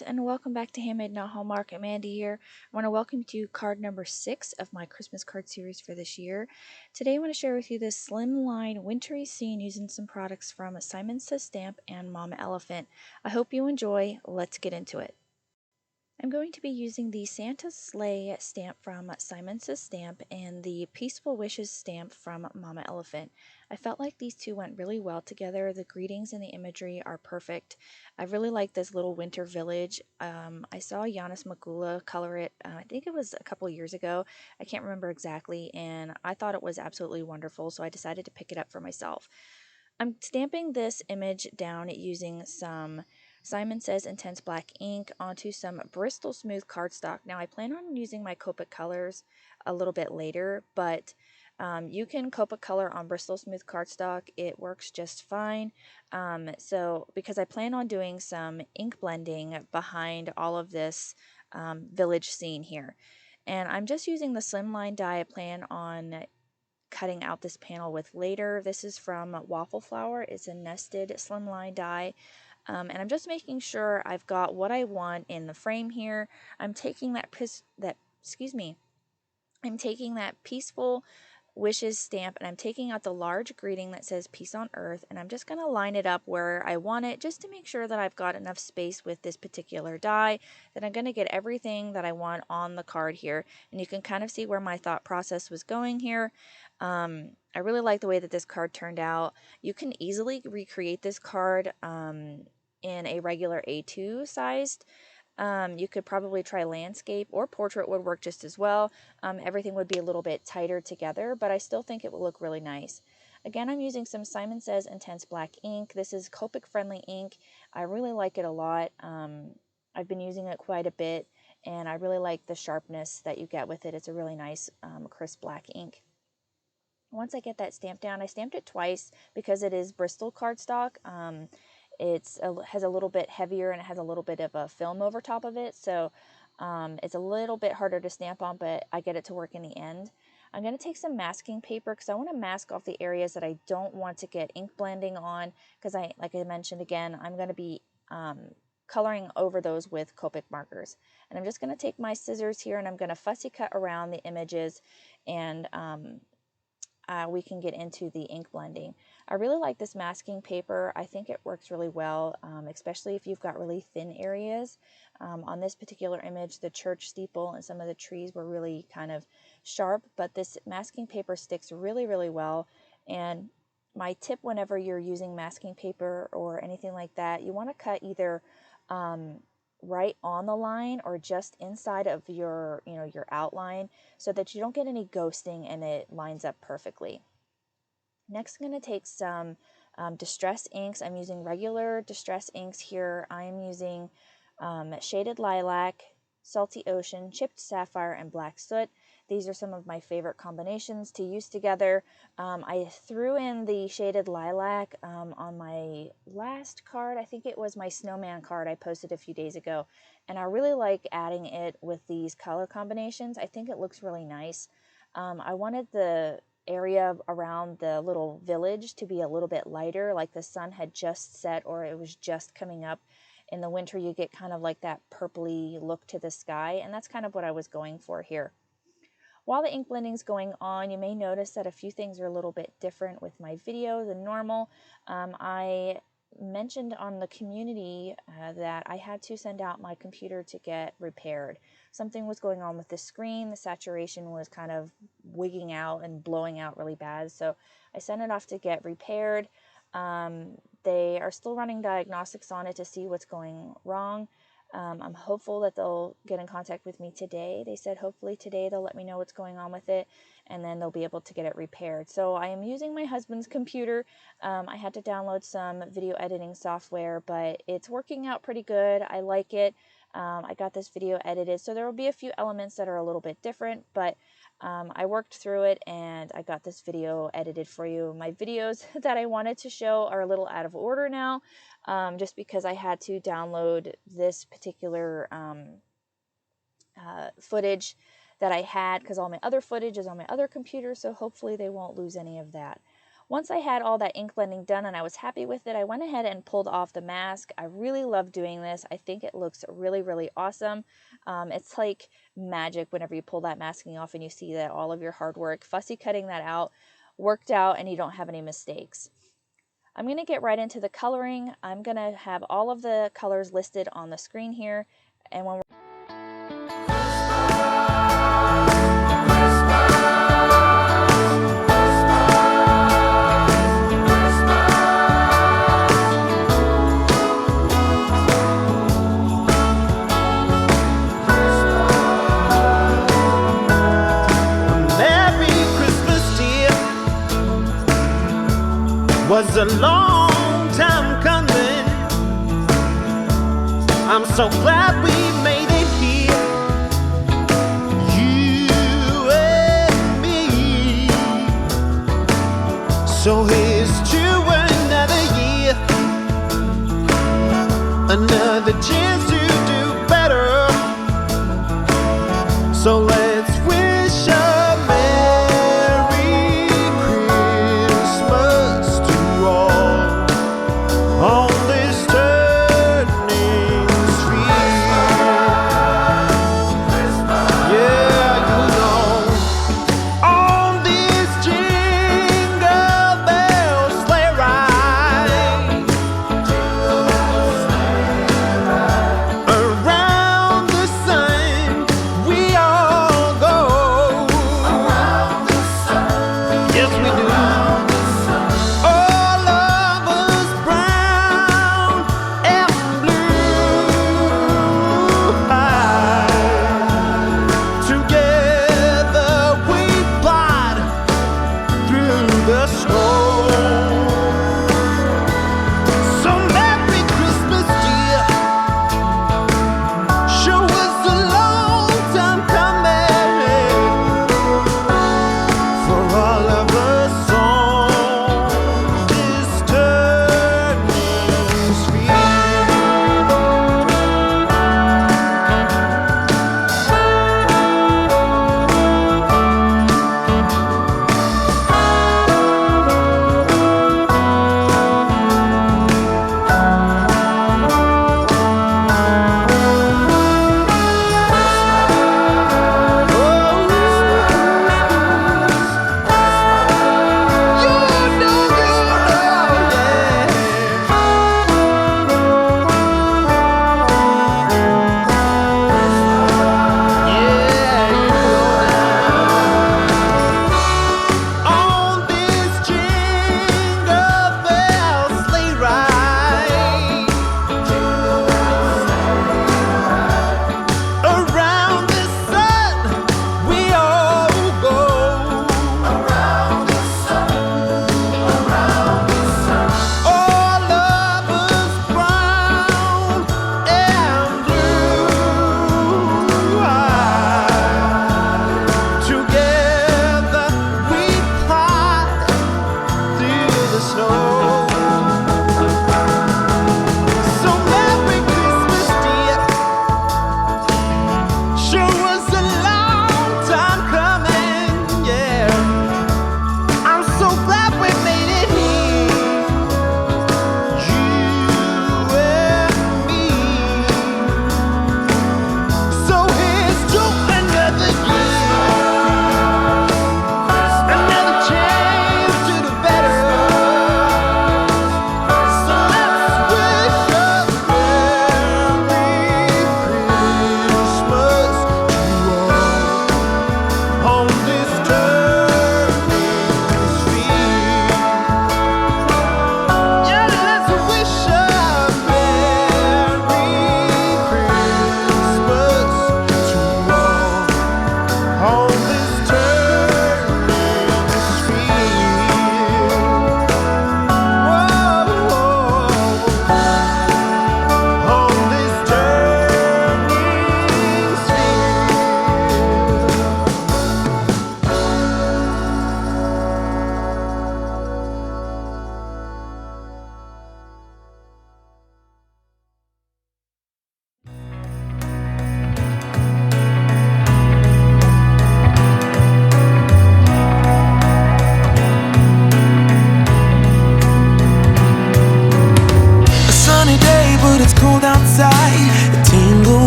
and welcome back to Handmade Not Hallmark. Mandy here. I want to welcome you to card number 6 of my Christmas card series for this year. Today I want to share with you this Slimline wintry scene using some products from Simon Says Stamp and Mama Elephant. I hope you enjoy. Let's get into it. I'm going to be using the Santa Sleigh stamp from Simon Says Stamp and the Peaceful Wishes stamp from Mama Elephant. I felt like these two went really well together. The greetings and the imagery are perfect. I really like this little winter village. I saw Giannis Magula color it, I think it was a couple years ago. I can't remember exactly, and I thought it was absolutely wonderful, so I decided to pick it up for myself. I'm stamping this image down using some Simon Says Intense Black ink onto some Bristol Smooth cardstock. Now I plan on using my Copic colors a little bit later, but you can Copic color on Bristol Smooth cardstock. It works just fine. So because I plan on doing some ink blending behind all of this village scene here. And I'm just using the Slimline die I plan on cutting out this panel with later. This is from Waffle Flower. It's a nested slimline die. And I'm just making sure I've got what I want in the frame here. I'm taking that Peaceful Wishes stamp, and I'm taking out the large greeting that says Peace on Earth, and I'm just going to line it up where I want it just to make sure that I've got enough space with this particular die that I'm going to get everything that I want on the card here. And you can kind of see where my thought process was going here. I really like the way that this card turned out. You can easily recreate this card in a regular A2 sized. You could probably try landscape, or portrait would work just as well. Everything would be a little bit tighter together, but I still think it will look really nice. Again, I'm using some Simon Says Intense Black ink. This is Copic friendly ink. I really like it a lot. I've been using it quite a bit, and I really like the sharpness that you get with it. It's a really nice crisp black ink. Once I get that stamped down, I stamped it twice because it is Bristol cardstock. Has a little bit heavier, and it has a little bit of a film over top of it, so it's a little bit harder to stamp on, but I get it to work in the end. I'm going to take some masking paper because I want to mask off the areas that I don't want to get ink blending on, because like I mentioned again, I'm going to be coloring over those with Copic markers. And I'm just going to take my scissors here, and I'm going to fussy cut around the images, and we can get into the ink blending. I really like this masking paper. I think it works really well, especially if you've got really thin areas. On this particular image, the church steeple and some of the trees were really kind of sharp, but this masking paper sticks really, really well. And my tip whenever you're using masking paper or anything like that, you want to cut either right on the line or just inside of your outline, so that you don't get any ghosting and it lines up perfectly. Next, I'm going to take some distress inks. I'm using regular distress inks here. I am using Shaded Lilac, Salty Ocean, Chipped Sapphire, and Black Soot. These are some of my favorite combinations to use together. I threw in the Shaded Lilac on my last card. I think it was my snowman card I posted a few days ago. And I really like adding it with these color combinations. I think it looks really nice. I wanted the area around the little village to be a little bit lighter, like the sun had just set or it was just coming up. In the winter, you get kind of like that purpley look to the sky, and that's kind of what I was going for here. While the ink blending is going on, you may notice that a few things are a little bit different with my video than normal. I mentioned on the community that I had to send out my computer to get repaired. Something was going on with the screen. The saturation was kind of wigging out and blowing out really bad, so I sent it off to get repaired. They are still running diagnostics on it to see what's going wrong. I'm hopeful that they'll get in contact with me today. They said hopefully today they'll let me know what's going on with it, and then they'll be able to get it repaired. So I am using my husband's computer. I had to download some video editing software, but it's working out pretty good. I like it. I got this video edited, so there will be a few elements that are a little bit different, but I worked through it and I got this video edited for you. My videos that I wanted to show are a little out of order now, just because I had to download this particular footage that I had, because all my other footage is on my other computer, so hopefully they won't lose any of that. Once I had all that ink blending done and I was happy with it, I went ahead and pulled off the mask. I really love doing this. I think it looks really, really awesome. It's like magic whenever you pull that masking off and you see that all of your hard work, fussy cutting that out, worked out, and you don't have any mistakes. I'm going to get right into the coloring. I'm going to have all of the colors listed on the screen here, and when we're was a long time coming. I'm so glad we made it here, you and me. So here's to another year, another chance to do better. So let's wish a Merry Christmas to all on this turning street. Yeah, you know, on this jingle bell sleigh ride,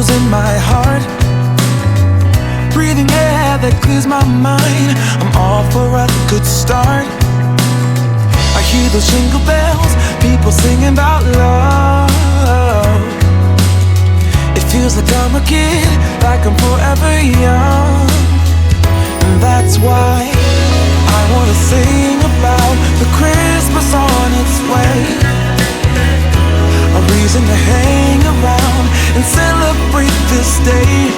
echoes in my heart, breathing air that clears my mind. I'm all for a good start. I hear those jingle bells, people singing about love. It feels like I'm a kid, like I'm forever young. And that's why I wanna sing about the Christmas on its way. A reason to hang around and celebrate this day.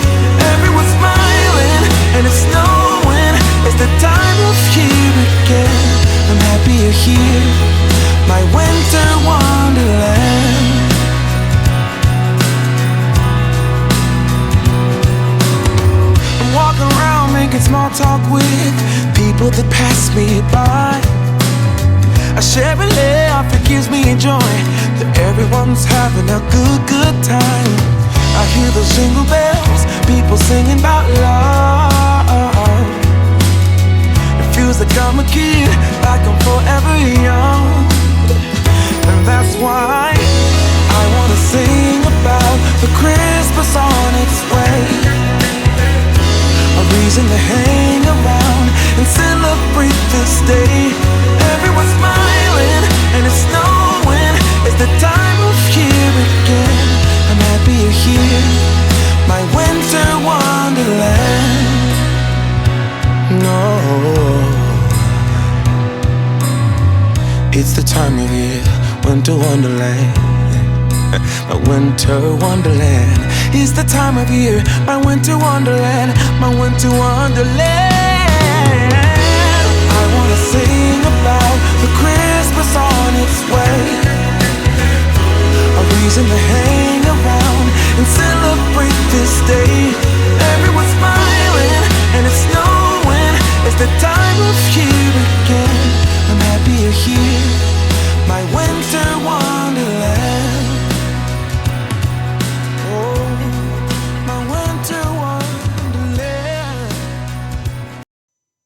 Everyone's smiling and it's snowing. It's the time of year again. I'm happy you're here, my winter wonderland. I'm walking around making small talk with people that pass me by. I share a laugh, it gives me joy that everyone's having a good time. I hear those jingle bells, people singing about love. It feels like I'm a kid, like I'm forever young. And that's why I wanna sing about the Christmas on its way. A reason to hang around and celebrate this day. Everyone's smiling and it's snowing. It's the time of year again. I'm happy you're here, my winter wonderland. No, it's the time of year, winter wonderland. My winter wonderland. It's the time of year, my winter wonderland, my winter wonderland. I wanna sing about the Christmas on its way. A reason to hang around and celebrate this day. Everyone's smiling and it's snowing. It's the time of year again. I'm happy you're here, my winter wonderland.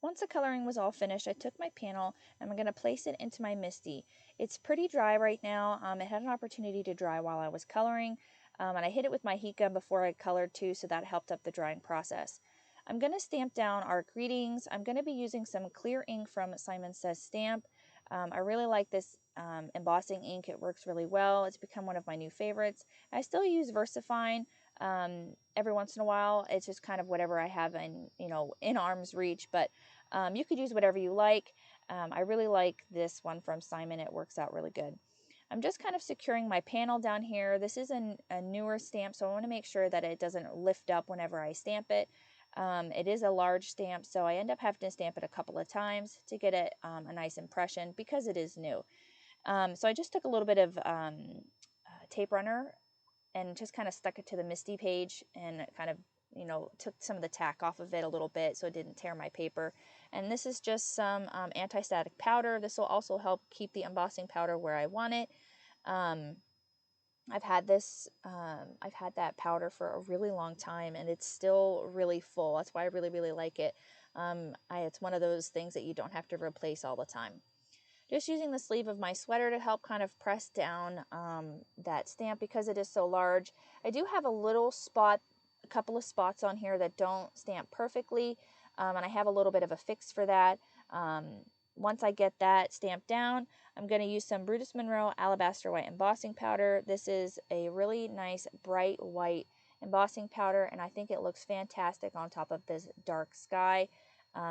Once the coloring was all finished, I took my panel and I'm going to place it into my Misty. It's pretty dry right now. It had an opportunity to dry while I was coloring, and I hit it with my heat gun before I colored too, so that helped up the drying process. I'm going to stamp down our greetings. I'm going to be using some clear ink from Simon Says Stamp. I really like this embossing ink. It works really well. It's become one of my new favorites. I still use VersaFine every once in a while. It's just kind of whatever I have in arm's reach, but you could use whatever you like. I really like this one from Simon. It works out really good. I'm just kind of securing my panel down here. This is a newer stamp, so I want to make sure that it doesn't lift up whenever I stamp it. It is a large stamp, so I end up having to stamp it a couple of times to get it a nice impression because it is new. So I just took a little bit of tape runner and just kind of stuck it to the Misty page and kind of, took some of the tack off of it a little bit so it didn't tear my paper. And this is just some anti-static powder. This will also help keep the embossing powder where I want it. I've had that powder for a really long time and it's still really full. That's why I really, really like it. It's one of those things that you don't have to replace all the time. Just using the sleeve of my sweater to help kind of press down that stamp because it is so large. I do have a couple of spots on here that don't stamp perfectly, and I have a little bit of a fix for that. Once I get that stamped down, I'm going to use some Brutus Monroe Alabaster White embossing powder. This is a really nice bright white embossing powder, and I think it looks fantastic on top of this dark sky.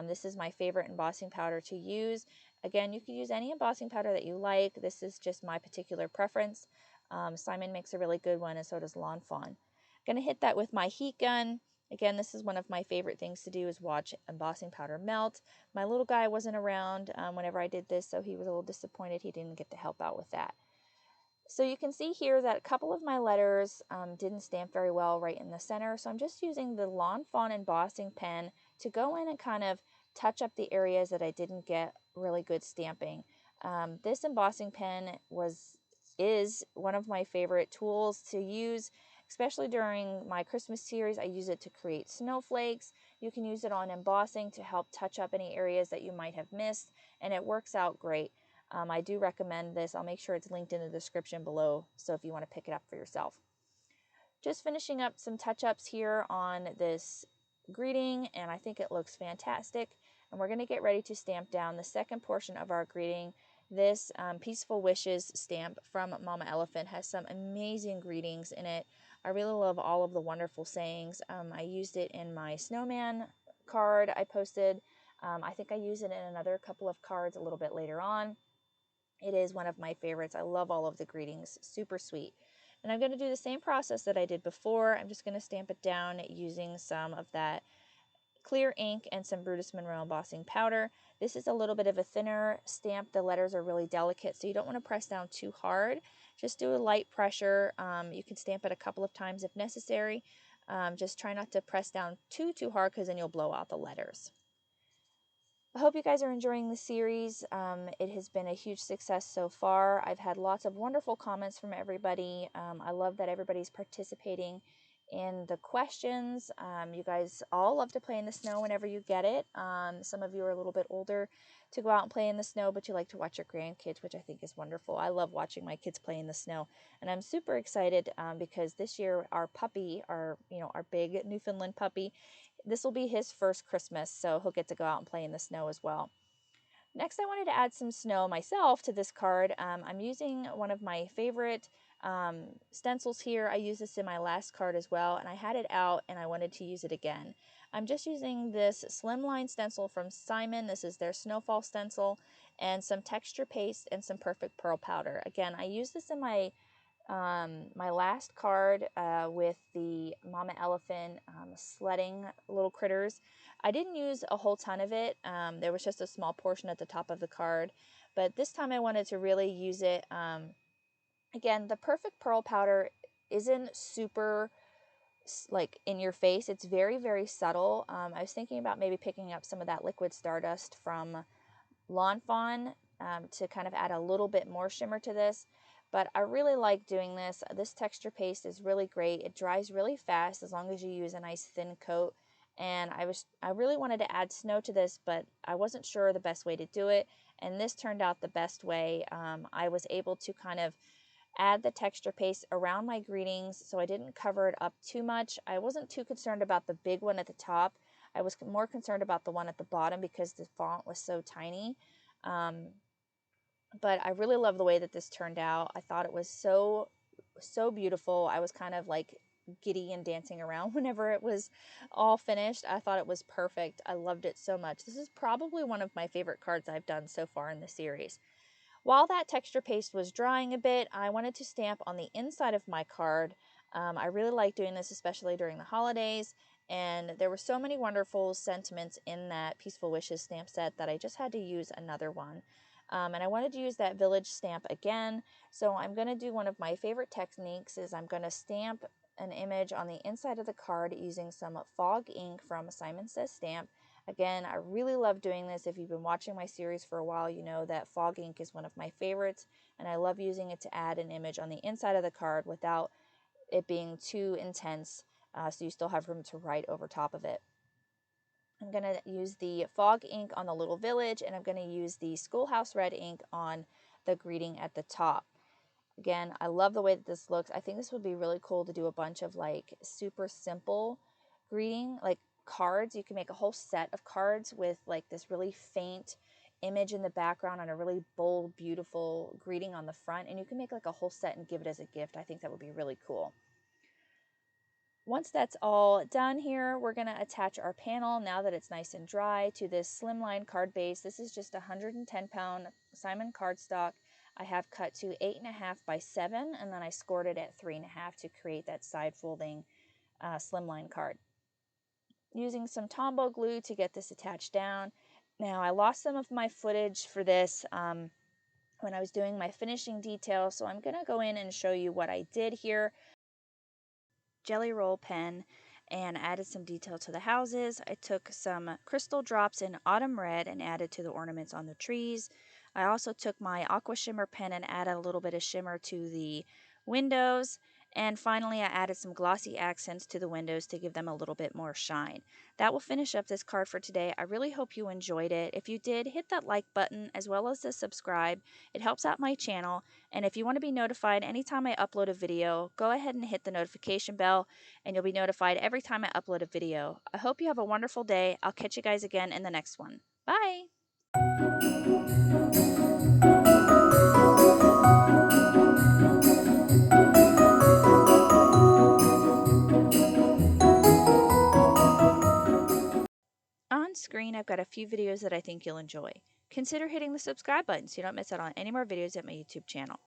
This is my favorite embossing powder to use. Again, you could use any embossing powder that you like. This is just my particular preference. Simon makes a really good one, and so does Lawn Fawn. I'm going to hit that with my heat gun. Again, this is one of my favorite things to do is watch embossing powder melt. My little guy wasn't around whenever I did this, so he was a little disappointed he didn't get to help out with that. So you can see here that a couple of my letters didn't stamp very well right in the center, so I'm just using the Lawn Fawn embossing pen to go in and kind of touch up the areas that I didn't get really good stamping. This embossing pen is one of my favorite tools to use, especially during my Christmas series. I use it to create snowflakes. You can use it on embossing to help touch up any areas that you might have missed, and it works out great. I do recommend this. I'll make sure it's linked in the description below, so if you want to pick it up for yourself. just finishing up some touch-ups here on this greeting, and I think it looks fantastic. And we're going to get ready to stamp down the second portion of our greeting. This Peaceful Wishes stamp from Mama Elephant has some amazing greetings in it. I really love all of the wonderful sayings. I used it in my snowman card I posted. I think I use it in another couple of cards a little bit later on. It is one of my favorites. I love all of the greetings. Super sweet. And I'm going to do the same process that I did before. I'm just going to stamp it down using some of that clear ink and some Brutus Monroe embossing powder. This is a little bit of a thinner stamp. The letters are really delicate, so you don't want to press down too hard. Just do a light pressure. You can stamp it a couple of times if necessary. Just try not to press down too hard, because then you'll blow out the letters. I hope you guys are enjoying the series. It has been a huge success so far. I've had lots of wonderful comments from everybody. I love that everybody's participating in the questions. You guys all love to play in the snow whenever you get it. Some of you are a little bit older to go out and play in the snow, but you like to watch your grandkids, which I think is wonderful. I love watching my kids play in the snow, and I'm super excited because this year our puppy, our big Newfoundland puppy, this will be his first Christmas, so he'll get to go out and play in the snow as well. Next, I wanted to add some snow myself to this card. I'm using one of my favorite stencils here. I used this in my last card as well, and I had it out and I wanted to use it again. I'm just using this Slimline stencil from Simon. This is their Snowfall stencil, and some texture paste and some Perfect Pearl powder. Again, I used this in my last card with the Mama Elephant sledding little critters. I didn't use a whole ton of it. There was just a small portion at the top of the card, but this time I wanted to really use it. Again, the Perfect Pearl powder isn't super like in your face. It's very, very subtle. I was thinking about maybe picking up some of that liquid stardust from Lawn Fawn to kind of add a little bit more shimmer to this. But I really like doing this. This texture paste is really great. It dries really fast as long as you use a nice thin coat. And I really wanted to add snow to this, but I wasn't sure the best way to do it. And this turned out the best way. I was able to kind of add the texture paste around my greetings so I didn't cover it up too much. I wasn't too concerned about the big one at the top. I was more concerned about the one at the bottom because the font was so tiny. But I really love the way that this turned out. I thought it was so beautiful. I was kind of like giddy and dancing around whenever it was all finished. I thought it was perfect. I loved it so much. This is probably one of my favorite cards I've done so far in the series. While that texture paste was drying a bit, I wanted to stamp on the inside of my card. I really like doing this, especially during the holidays, and there were so many wonderful sentiments in that Peaceful Wishes stamp set that I just had to use another one. And I wanted to use that village stamp again, so I'm going to do one of my favorite techniques is I'm going to stamp an image on the inside of the card using some fog ink from Simon Says Stamp. Again, I really love doing this. If you've been watching my series for a while, you know that fog ink is one of my favorites, and I love using it to add an image on the inside of the card without it being too intense, so you still have room to write over top of it. I'm going to use the fog ink on the little village, and I'm going to use the Schoolhouse red ink on the greeting at the top. Again, I love the way that this looks. I think this would be really cool to do a bunch of like super simple greeting, like cards. You can make a whole set of cards with like this really faint image in the background and a really bold, beautiful greeting on the front. And you can make like a whole set and give it as a gift. I think that would be really cool. Once that's all done here, we're going to attach our panel, now that it's nice and dry, to this Slimline card base. This is just 110-pound Simon cardstock. I have cut to 8.5 by 7, and then I scored it at 3.5 to create that side folding Slimline card. Using some Tombow glue to get this attached down. Now, I lost some of my footage for this when I was doing my finishing details, so I'm going to go in and show you what I did here. Jelly roll pen and added some detail to the houses. I took some crystal drops in autumn red and added to the ornaments on the trees. I also took my aqua shimmer pen and added a little bit of shimmer to the windows. And finally, I added some glossy accents to the windows to give them a little bit more shine. That will finish up this card for today. I really hope you enjoyed it. If you did, hit that like button as well as the subscribe. It helps out my channel. And if you want to be notified anytime I upload a video, go ahead and hit the notification bell and you'll be notified every time I upload a video. I hope you have a wonderful day. I'll catch you guys again in the next one. Bye! On screen, I've got a few videos that I think you'll enjoy. Consider hitting the subscribe button so you don't miss out on any more videos at my YouTube channel.